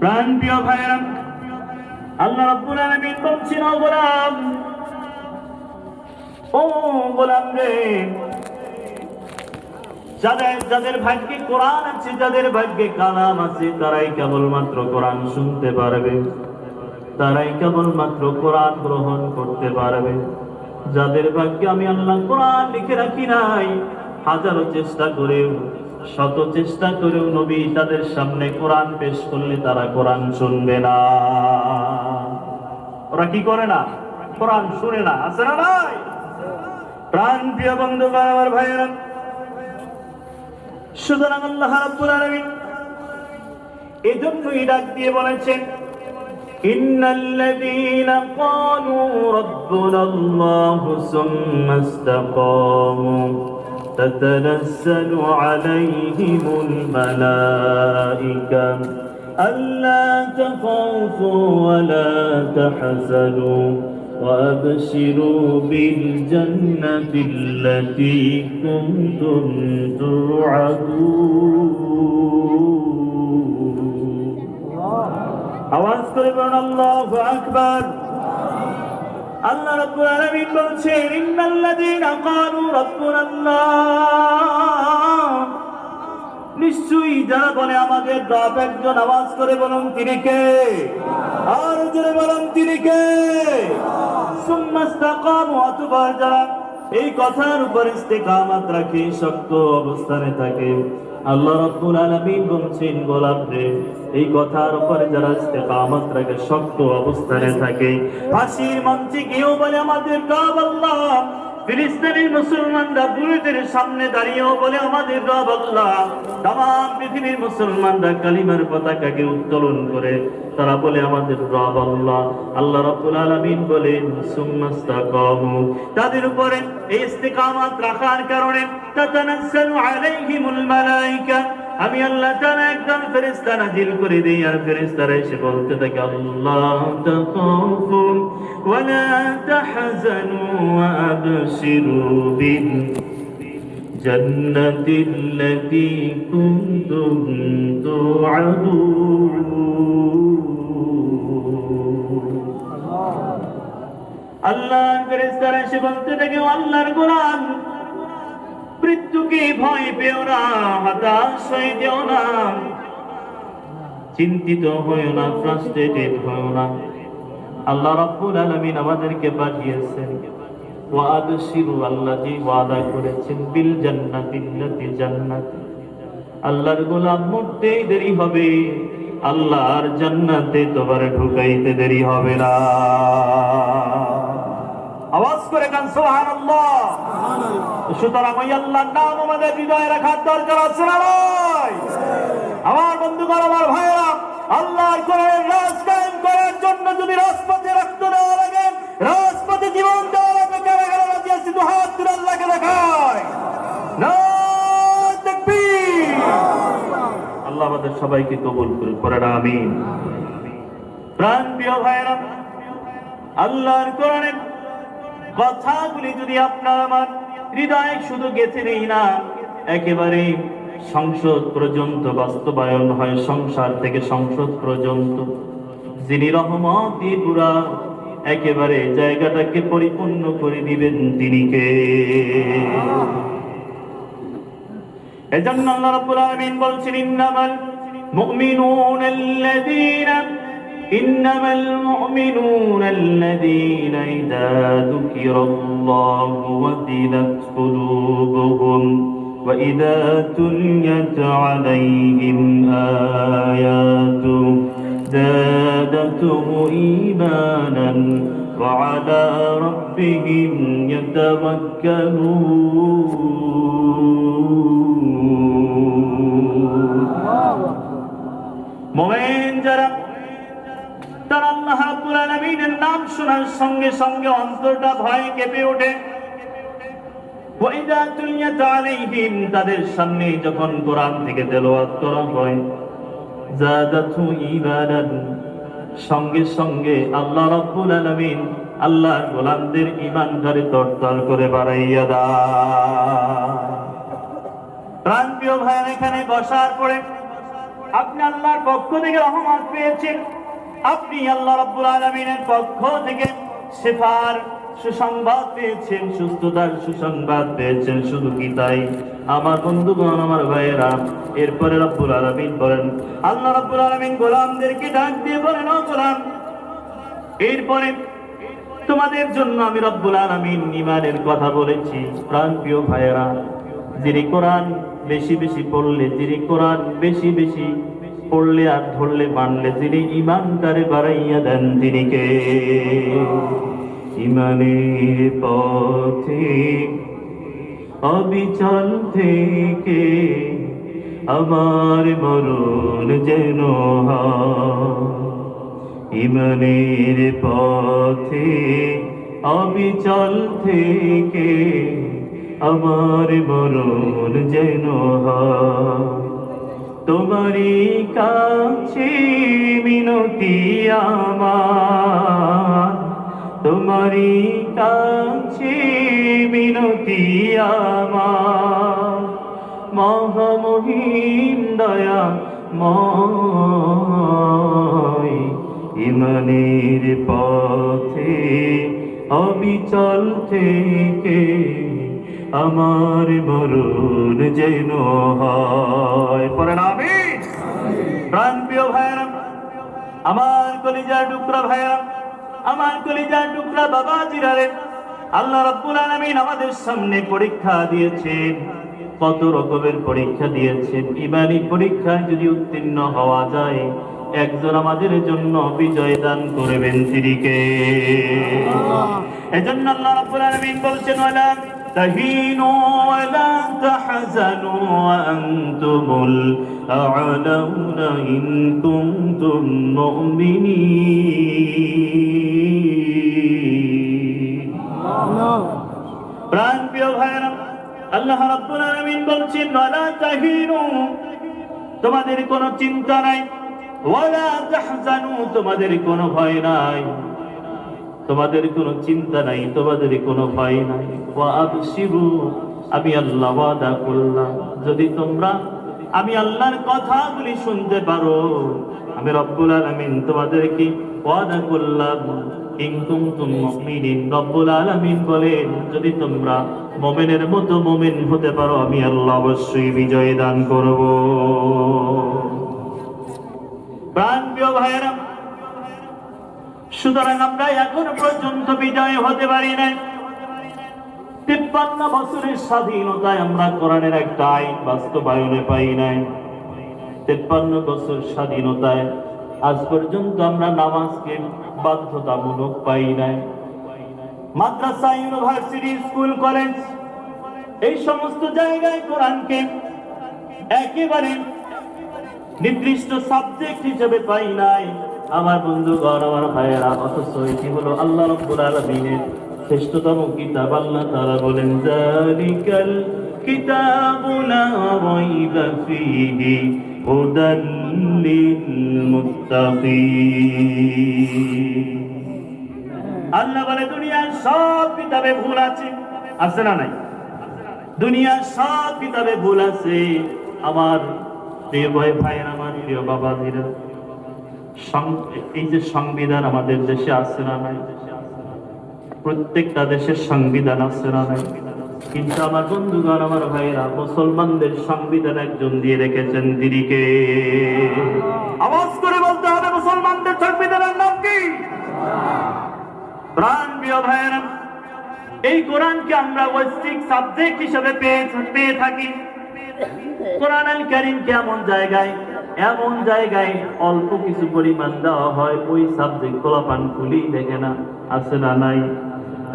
প্রাণপ্রিয় ভাইরা, আল্লাহ রাব্বুল আলামিন বলছেন, ও গোলাম, ও গোলাম রে, যাদের ভাগ্যে কোরআন আছে, যাদের ভাগ্যে কালাম আছে, তারাই কেবলমাত্র কোরআন শুনতে পারবে, তারাই কেবলমাত্র কোরআন গ্রহণ করতে পারবে। যাদের ভাগ্যে আমি আল্লাহ কোরআন লিখে রাখি নাই, হাজারো চেষ্টা করেও, শত চেষ্টা করেও নবী তাদের সামনে কোরআন পেশ করলে তারা কোরআন শুনবে না। ওরা কি করে না? কোরআন শুনে না। আছে না ভাই? প্রাণ প্রিয় বন্ধুগণ, আমার ভাইয়েরা, সুতরাং আল্লাহ রাব্বুল আলামিন এজন্যই ডাক দিয়ে বলেছেন, ইন্নাল্লাযীনা ক্বালু রাব্বুনাল্লাহু সুম্মা ইসতাকামু তাতানাজ্জালু আলাইহিমুল মালাঈকা আল্লা তাখাফু ওয়া লা তাহজানু وأبشروا بالجنة التي كنتم توعدون আওয়াজ করে বলুন আল্লাহু আকবার। আল্লাহ রাব্বুল আলামিন বলছেন, ইন্নাল্লাযীনা ক্বালু রাব্বুনাল্লাহ, নিশ্চয়ই যারা বলে আমাদের রব একজন, আওয়াজ করে বলুন তিনি কে? আর জোরে বলুন তিনি কে? সুম্মা ইসতাকামু, অতঃপর যারা এই কথার উপর ইস্তেকামত রাখে, শক্ত অবস্থানে থাকে, আল্লাহ রাব্বুল আলামিন বলছেন, গোলাম রে, এই কথার উপরে যারা ইস্তেকামত রাখে, শক্ত অবস্থানে থাকে, ফাঁসির মঞ্চে গিয়েও বলে আমাদের রব আল্লাহ, ফিলিস্তিনের মুসলমানরা বুলেটের সামনে দাঁড়িয়েও বলে আমাদের রব আল্লাহ, তামাম পৃথিবীর মুসলমানরা কালিমার পতাকাকে উত্তোলন করে তারা বলে আমাদের রব আল্লাহ। আল্লাহ রাব্বুল আলামিন বলেন, সুম্মা ইসতাকামু, তাদের উপরে এই ইস্তিকামত রাখার কারণে তাতানাজ্জালু আলাইহিমুল মালাঈকা, আমি আল্লাহ তাআলা একজন ফেরেশতা নাজিল করে দেই, আর ফেরেশতারা এসে বলতে থাকে, আল্লাহ তাখাফু ওয়া লা তাহজানু ওয়া আবশিরু বিল জান্নাতিল্লাতী কুনতুম তুআদুন। আল্লাহ ফেরেশতারা এসে বলতে থাকে, আল্লাহর গোলাম, মৃত্যুকে ভয় পেও না, হতাশ হয়ে যেও না, চিন্তিত হয়েও না, ফ্রাস্ট্রেটেড হয়েও না। আল্লাহ রাব্বুল আলামিন আমাদেরকে পাঠিয়েছেন, ওয়া আবশিরু, আল্লাহ যে ওয়াদা করেছেন, বিল জান্নাতিল্লাতী, জান্নাত। আল্লাহর গোলাম, মরতেই দেরি হবে, আল্লাহর জান্নাতে তোমার ঢুকাইতে দেরি হবে না। আওয়াজ করে গান সুবহানাল্লাহ। সুতরাং ওই আল্লাহর নাম আমাদের হৃদয়ে রাখার দরকার আছে না ভাই? আমার বন্ধুগণ, আমার ভাইরা, আল্লাহর কোরআনের রাজ কায়েম করার জন্য যদি রাজপথে রক্ত দেওয়া লাগে, রাজপথে জীবন দেওয়া লাগে, কারা কারা রাজি আছে দু হাত তুলে আল্লাহকে দেখায়। নারে তাকবীর। আল্লাহ আমাদের সবাইকে কবুল করুন, পড়েন আমিন। প্রাণ প্রিয় ভাইরা, আল্লাহর কোরআনের কথাগুলি যদি আপনার আমার হৃদয়ে শুধু গেঁথে নেই না, একেবারে সংসদ পর্যন্ত বাস্তবায়ন হয়, সংসার থেকে সংসদ পর্যন্ত, যিনি রহমত দিয়ে পুরা একেবারে জায়গাটাকে পরিপূর্ণ করে দিবেন তিনি কে? এজন্য আল্লাহ রাব্বুল আলামিন বলছেন, ইন্নামাল মুমিনুনা আল্লাযীনা ইযা যুকিরাল্লাহু ওয়াজিলাত কুলুবুহুম ওয়া ইযা তুলিয়াত আলাইহিম আয়াতুহু زادتهم إيمانا وعلى ربهم يتوكلون। মুমিন যারা, তারা আল্লাহ রাব্বুল আলামিনের নাম শোনার সঙ্গে সঙ্গে অন্তরটা ভয়ে কেঁপে ওঠে। ওয়া ইযা তুলিয়াত আলাইহিম, তাদের সামনে যখন কোরআন থেকে তেলাওয়াত করা হয়, জাদাতু ঈমানান, সঙ্গে সঙ্গে আল্লাহ রাব্বুল আলামিন আল্লাহর গোলামদের ঈমানটারে তরতাল করে বাড়াইয়া দেয়। প্রাণপ্রিয় ভাইয়ের এখানে বসার পরে আপনি আল্লাহর পক্ষ থেকে রহমত পেয়েছেন, আপনি আল্লাহ রাব্বুল আলামিনের পক্ষ থেকে শিফার সুসংবাদ পেয়েছেন, সুস্থতার সুসংবাদ পেয়েছেন। শুধু কি তাই আমার বন্ধুগণ, আমার ভাইয়েরা, এরপরে রব্বুল আলামিন বলেন, আল্লাহ রাব্বুল আলামিন গোলামদেরকে ডাক দিয়ে বলেন, ও গোলাম, এরপরে তোমাদের জন্য আমি রব্বুল আলামিন ঈমানের কথা বলেছি। প্রাণপ্রিয় ভাইয়েরা, যিনি কোরআন বেশি বেশি পড়লে, যিনি কোরআন বেশি বেশি পড়লে আর ধরলে মানলে, যিনি ঈমানটারে বাড়াইয়া দেন, তিনি কে? ঈমানের পথে অবিচল থেকে আমার মরণ যেন হয়। ঈমানের পথে অবিচল থেকে আমার মরণ যেন হয়। তোমারই কাছে মিনতি আমার, তোমারই কাছে মিনতি আমার, মহামহিম দয়া ময়। ঈমানের পথে অবিচল থেকে আমার মরণ যেন হয়। পড়েন আমিন। প্রাণপ্রিয় ভাইয়েরা, আমার কলিজার টুকরা ভাইয়েরা, আমার কলিজার টুকরা বাবাজিরা রে, আল্লাহ রাব্বুল আলামিন আমাদের সামনে পরীক্ষা দিয়েছেন। কত রকমের পরীক্ষা দিয়েছেন। ঈমানি পরীক্ষায় যদি উত্তীর্ণ হওয়া যায়, একজন আমাদের জন্য বিজয় দান করবেন, তিনি কে? এজন্য আল্লাহ রাব্বুল আলামিন বলছেন, ওয়ালা তাহিনু ওয়ালা তাহজানু ওয়া আনতুমুল আ'লাউনা ইন কুনতুম মুমিনিন। প্রাণপ্রিয় ভাইরা, আল্লাহ রাব্বুল আলামিন বলছেন, ওয়ালা তাহিনু, তোমাদের কোনো চিন্তা নাই, ওয়ালা তাহজানু, তোমাদের কোনো ভয় নাই, তোমাদের কোনো চিন্তা নাই, তোমাদের কোনো ভয় নাই। ওয়া আবশিরু, আমি আল্লাহ ওয়াদা করলাম, যদি তোমরা আমি আল্লাহর কথাগুলি শুনতে পারো, আমি রব্বুল আলামিন তোমাদেরকে ওয়াদা করলাম, ইন কুনতুম মুমিনিন, রব্বুল আলামিন বলেন, যদি তোমরা মুমিনের মতো মুমিন হতে পারো, আমি আল্লাহ অবশ্যই বিজয় দান করব। প্রাণপ্রিয় ভাইয়েরা, সুতরাং আমরা এখন পর্যন্ত বিজয় হতে পারি নাই। 53 বছরের স্বাধীনতায় আমরা কোরআনের একটা আইন বাস্তবায়নে পাই নাই। 53 বছর স্বাধীনতায় আজ পর্যন্ত আমরা নামাজকে বাধ্যতামূলক পাই নাই। মাদ্রাসা, ইউনিভার্সিটি, স্কুল, কলেজ, এই সমস্ত জায়গায় কোরআনকে একেবারে নির্দিষ্ট সাবজেক্ট হিসেবে পাই নাই। আমার বন্ধুগণ, আমার ভাইয়েরা, অথচ এটি হলো আল্লাহ রাব্বুল আলামিনের শ্রেষ্ঠতম কিতাব। আল্লাহ তাআলা বলেন, যালিকাল কিতাবু লা রাইবা ফীহি হুদাল লিল মুত্তাকিন। আল্লাহ বলে, দুনিয়ার সব কিতাবে ভুল আছে, আছে না নাই? দুনিয়ার সব কিতাবে ভুল আছে। আমার প্রিয় ভাইয়েরা, আমার প্রিয় বাবাজিরা, এই যে সংবিধান আমাদের দেশে আছে না নাই? প্রত্যেকটা দেশের সংবিধান আছে না নাই? কিন্তু আমার বন্ধুগণ, আমার ভাইয়েরা, মুসলমানদের সংবিধান একজন দিয়ে রেখেছেন, তিনি কে? আওয়াজ করে বলতে হবে, মুসলমানদের সংবিধানের নাম কি? প্রাণপ্রিয় ভাইয়েরা, এই কোরআনকে আমরা ওয়েস্টিক সাবজেক্ট হিসেবে পেয়ে থাকি। কোরআন আল কারীমকে এমন জায়গায় অল্প কিছু পরিমাণ দেওয়া হয়, ওই সাবজেক্ট কোলাপান খুলি দেখে না, আছে না নাই?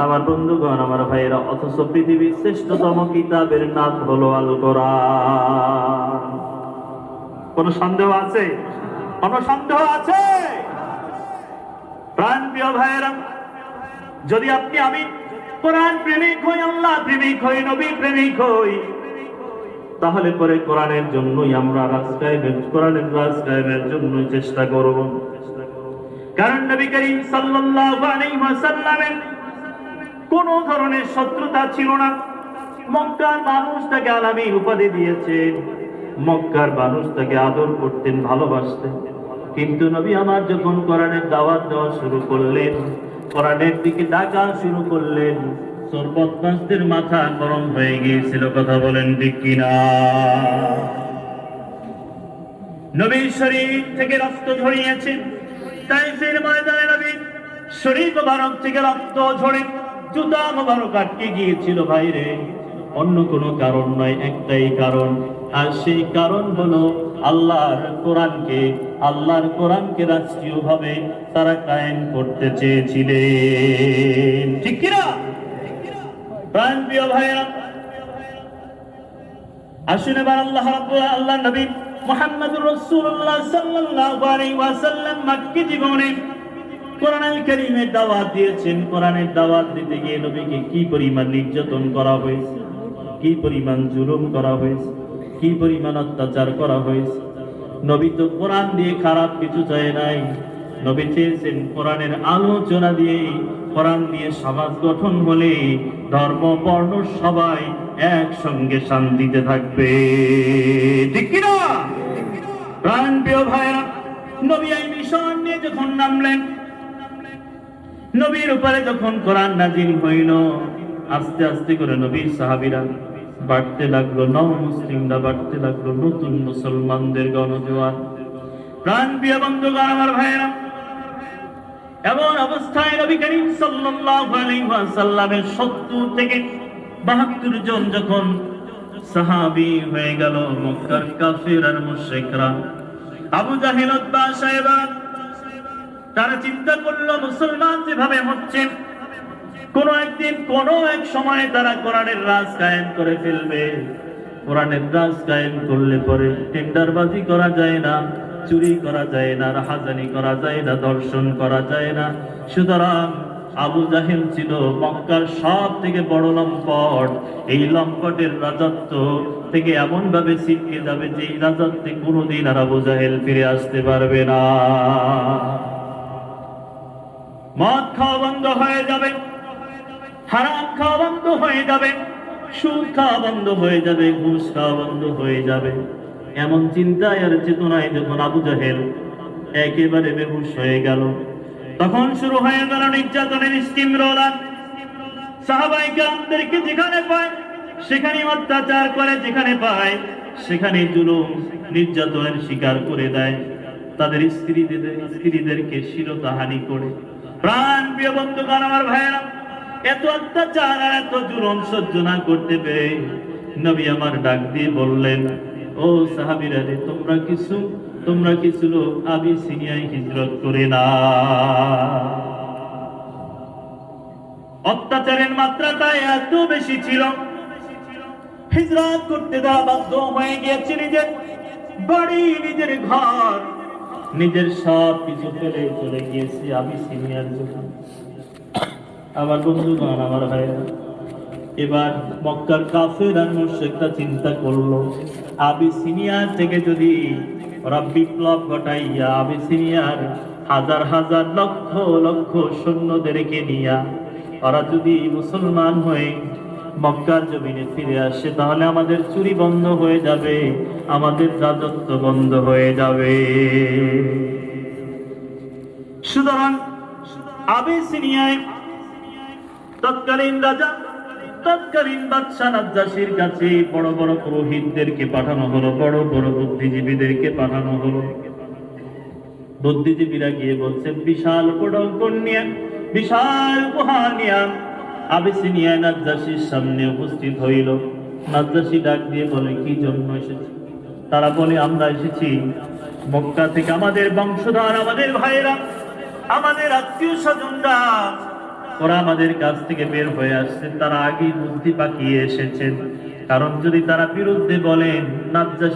আমার বন্ধুগণ, আমার ভাইয়েরা, অথচ পৃথিবীর শ্রেষ্ঠতম কিতাবের নাম হলো আল কোরআন। কোন সন্দেহ আছে? কোন সন্দেহ আছে? প্রাণপ্রিয় ভাইয়েরা, যদি আমি কোরআন প্রেমিক হই, আল্লাহ প্রেমিক হই, নবী প্রেমিক হই, তাহলে পরে কোরআনের জন্যই আমরা কোরআনের রাজ কায়েমের জন্যই চেষ্টা করব। কারণ নবী করিম সাল্লাল্লাহু আলাইহি ওয়াসাল্লামের কোন ধরনের শত্রুতা ছিল না, মক্কার মানুষ তাকে আলামিন উপাধি দিয়েছেন, মক্কার মানুষ তাকে আদর করতেন, ভালোবাসতেন। কিন্তু নবী আমার যখন কোরআনের দাওয়াত দেওয়া শুরু করলেন, কোরআনের দিকে ডাকা শুরু করলেন, সর্বত্মাসদের মাথা গরম হয়ে গিয়েছিল। কথা বলেন ঠিক কিনা? নবীর শরীর থেকে রক্ত ঝরিয়েছে। তাইফের ময়দানে নবীর শরীর মোবারক থেকে রক্ত ঝরে জুতা মোবারক আটকে গিয়েছিল ভাইরে। অন্য কোনো কারণ নয়, একটাই কারণ, আর সেই কারণ হলো আল্লাহর কোরআনকে রাষ্ট্রীয়ভাবে তারা কায়েম করতে চেয়েছিলেন। ঠিক কিনা? প্রাণপ্রিয় ভাইরা, আসুন এবার আল্লাহ নবী মুহাম্মদুর রাসূলুল্লাহ সাল্লাল্লাহু আলাইহি ওয়াসাল্লাম মক্কি জীবনে কোরআনুল কারীমের দাওয়াত দিয়েছেন। কোরআনের দাওয়াত দিতে গিয়ে নবীকে কি পরিমাণ নির্যাতন করা হয়েছে, কি পরিমাণ জুলুম করা হয়েছে, কি পরিমাণ অত্যাচার করা হয়েছে। নবী তো কোরআন দিয়ে খারাপ কিছু চায় নাই, নবী চেয়েছেন কোরআনের আলোচনা দিয়ে, কোরআন দিয়ে সমাজ গঠন হলে ধর্ম বর্ণ সবাই একসঙ্গে শান্তিতে থাকবে। ঠিক কিনা? প্রাণপ্রিয় ভাইরা, নবী এই মিশন নিয়ে যখন নামলেন, নবীর উপরে যখন কোরআন নাজিল হইল, আস্তে আস্তে করে নবীর সাহাবীরা বাড়তে লাগলো, নও মুসলিমরা বাড়তে লাগলো, নতুন মুসলমানদের গণজোয়ার। প্রাণপ্রিয় বন্ধুগণ, আমার ভাইরা, এমন অবস্থায় নবী করিম সাল্লাল্লাহু আলাইহি ওয়াসাল্লামের 70 থেকে 72 জন যখন সাহাবী হয়ে গেল, মক্কার কাফির আর মুশরিকরা, আবু জাহেল, উতবা, সাইবা, তারা চিন্তা করলো মুসলমান যেভাবে হচ্ছে, কোন একদিন কোন এক সময় তারা কোরআনের রাজ কায়েম করে ফেলবে। কোরআনের রাজ কায়েম করলে পরে টেন্ডারবাজি করা যায় না, চুরি করা যায় না, রাহাজানি করা যায় না, ধর্ষণ করা যায় না। সুতরাং আবু জাহেল ছিল মক্কার সব থেকে বড় লম্পট। এই লম্পটের রাজত্ব থেকে এমন ভাবে ছিটকে যাবে যে এই রাজত্বে কোনোদিন আর আবু জাহেল ফিরে আসতে পারবে না। মদ খাওয়া বন্ধ হয়ে যাবে, হারাম খাওয়া বন্ধ হয়ে যাবে, সুদ খাওয়া বন্ধ হয়ে যাবে, ঘুষ খাওয়া বন্ধ হয়ে যাবে। এমন চিন্তায় আর চেতনায় যখন আবু জাহেল একেবারে বেহুশ হয়ে গেল, তখন শুরু হয়ে গেল নির্যাতনের স্টিমরোলার। সাহাবায়ে কেরামদেরকে যেখানে পায় সেখানে অত্যাচার করে, যেখানে পায় সেখানে জুলুম নির্যাতনের শিকার করে দেয়, তাদের স্ত্রীদেরকে শিরতাহানি করে। প্রাণপ্রিয় বন্ধুগণ, আমার ভাইয়েরা, এত অত্যাচার আর এত জুলুম সহ্য না করতে পেরে নবী আমার ডাক দিয়ে বললেন, ও সাহাবীরা রে, তোমরা কিছু লোক আবিসিনিয়ায় হিজরত করে না। অত্যাচারের মাত্রাটা এত বেশি ছিল, হিজরত করতে তারা বাধ্য হয়ে গিয়েছে। নিজের বাড়ি, নিজের ঘর, নিজের সব কিছু ফেলে চলে গিয়েছে আবিসিনিয়ার জন্য। আমার বন্ধুগণ, আমার ভাইরা, এবার মক্কার কাফের আর মুশরিকরা চিন্তা করলো, আবিসিনিয়া থেকে যদি ওরা বিপ্লব ঘটাইয়া আবিসিনিয়ার হাজার হাজার লক্ষ লক্ষ সৈন্যদেরকে নিয়া ওরা যদি মুসলমান হয়ে মক্কার জমিনে ফিরে আসে, তাহলে আমাদের চুরি বন্ধ হয়ে যাবে, আমাদের রাজত্ব বন্ধ হয়ে যাবে। সুতরাং আবিসিনিয়ায় তৎকালীন রাজা, তৎকালীন বাদশা নাজ্জাশীর কাছে বড় বড় পুরোহিতদেরকে পাঠানো হলো, বড় বড় বুদ্ধিজীবীদেরকে পাঠানো হলো। বুদ্ধিজীবীরা গিয়ে বলছে, বিশাল উপঢৌকন নিয়ে, বিশাল উপহার নিয়ে আবিসিনিয়ায় নাজ্জাশীর সামনে উপস্থিত হইল। নাজ্জাশী ডাক দিয়ে বলে, কি জন্য এসেছি? তারা বলে, আমরা এসেছি মক্কা থেকে আমাদের বংশধর, আমাদের ভাইয়েরা, আমাদের আত্মীয় স্বজনরা, ওরা আমাদের কাছ থেকে বের হয়ে আসছে, তারা আগেই বুদ্ধি পাকিয়ে এসেছেন। কারণ যদি তারা বিরুদ্ধে বলেন, নাজ্জাশী